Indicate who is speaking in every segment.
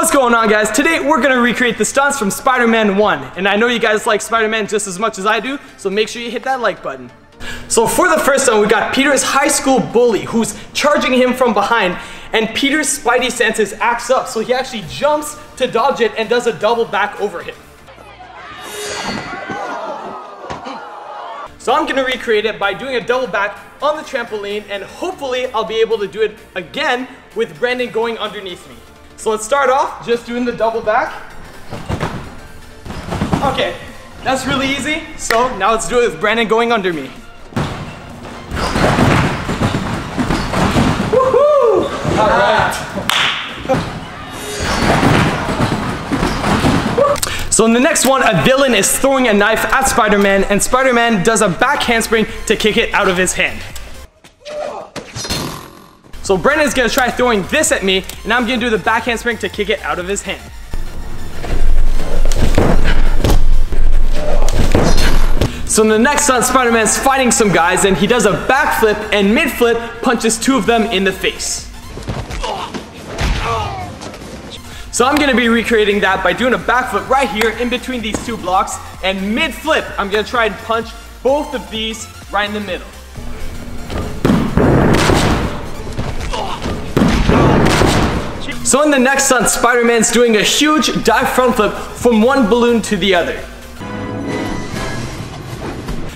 Speaker 1: What's going on, guys? Today we're gonna recreate the stunts from Spider-Man 1. And I know you guys like Spider-Man just as much as I do, so make sure you hit that like button. So for the first one, we got Peter's high school bully who's charging him from behind, and Peter's spidey senses acts up, so he actually jumps to dodge it and does a double back over him. So I'm gonna recreate it by doing a double back on the trampoline, and hopefully I'll be able to do it again with Brandon going underneath me. So let's start off just doing the double back. Okay, that's really easy. So now let's do it with Brandon going under me. Woohoo! All right. So in the next one, a villain is throwing a knife at Spider-Man, and Spider-Man does a back handspring to kick it out of his hand. So Brandon's gonna try throwing this at me, and I'm gonna do the back handspring to kick it out of his hand. So in the next stunt, Spider-Man's fighting some guys, and he does a backflip, and mid-flip punches two of them in the face. So I'm gonna be recreating that by doing a backflip right here in between these two blocks, and mid-flip, I'm gonna try and punch both of these right in the middle. So in the next stunt, Spider-Man's doing a huge dive front flip from one balloon to the other.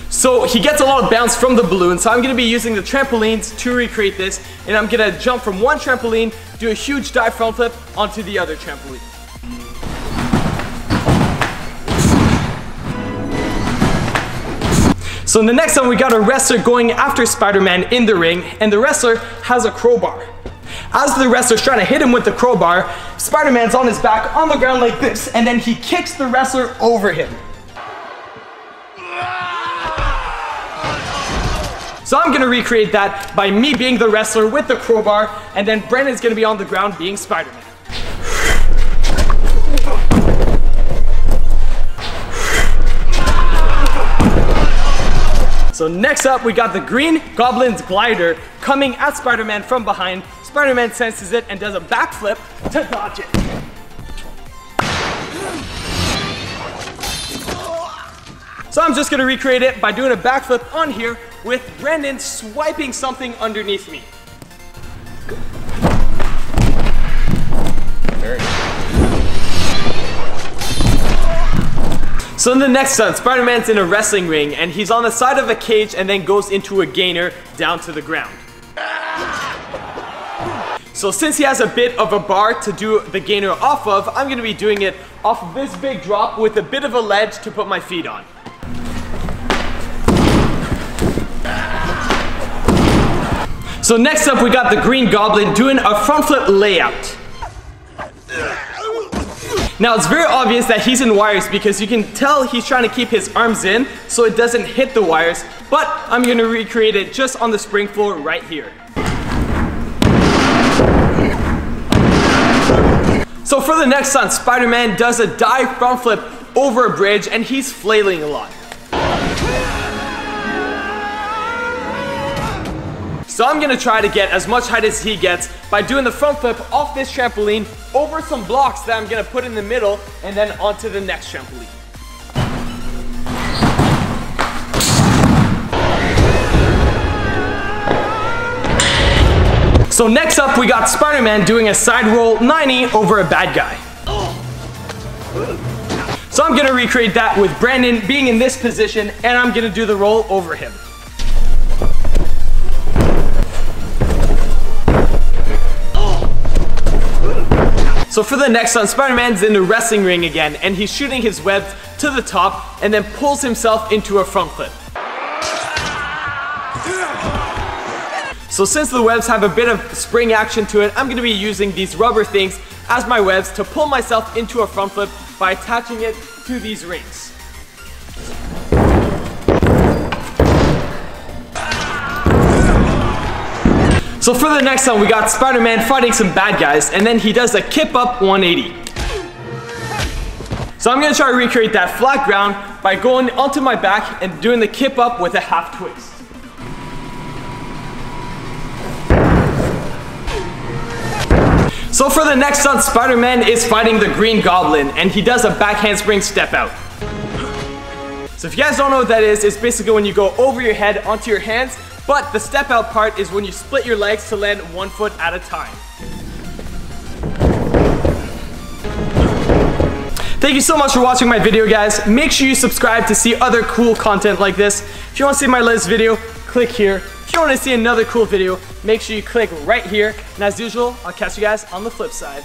Speaker 1: So he gets a lot of bounce from the balloon, so I'm gonna be using the trampolines to recreate this, and I'm gonna jump from one trampoline, do a huge dive front flip onto the other trampoline. So in the next one, we got a wrestler going after Spider-Man in the ring, and the wrestler has a crowbar. As the wrestler's trying to hit him with the crowbar, Spider-Man's on his back on the ground like this, and then he kicks the wrestler over him. So I'm gonna recreate that by me being the wrestler with the crowbar, and then Brandon's gonna be on the ground being Spider-Man. So next up, we got the green Goblin's glider coming at Spider-Man from behind. Spider-Man senses it and does a backflip to dodge it. So I'm just gonna recreate it by doing a backflip on here with Brandon swiping something underneath me. So in the next stunt, Spider-Man's in a wrestling ring, and he's on the side of a cage and then goes into a gainer down to the ground. So since he has a bit of a bar to do the gainer off of, I'm gonna be doing it off of this big drop with a bit of a ledge to put my feet on. So next up, we got the green Goblin doing a front flip layout. Now it's very obvious that he's in wires because you can tell he's trying to keep his arms in so it doesn't hit the wires, but I'm gonna recreate it just on the spring floor right here. So for the next stunt, Spider-Man does a dive front flip over a bridge, and he's flailing a lot. So I'm gonna try to get as much height as he gets by doing the front flip off this trampoline over some blocks that I'm gonna put in the middle, and then onto the next trampoline. So next up, we got Spider-Man doing a side roll 90 over a bad guy. So I'm gonna recreate that with Brandon being in this position, and I'm gonna do the roll over him. So for the next one, Spider-Man's in the wrestling ring again, and he's shooting his webs to the top and then pulls himself into a front flip. So since the webs have a bit of spring action to it, I'm gonna be using these rubber things as my webs to pull myself into a front flip by attaching it to these rings. So for the next one, we got Spider-Man fighting some bad guys, and then he does a kip up 180. So I'm gonna try to recreate that flat ground by going onto my back and doing the kip up with a half twist. So for the next stunt, Spider-Man is fighting the Green Goblin, and he does a back handspring step out. So if you guys don't know what that is, it's basically when you go over your head onto your hands, but the step out part is when you split your legs to land 1 foot at a time. Thank you so much for watching my video, guys. Make sure you subscribe to see other cool content like this. If you want to see my latest video, click here. If you want to see another cool video, make sure you click right here. And as usual, I'll catch you guys on the flip side.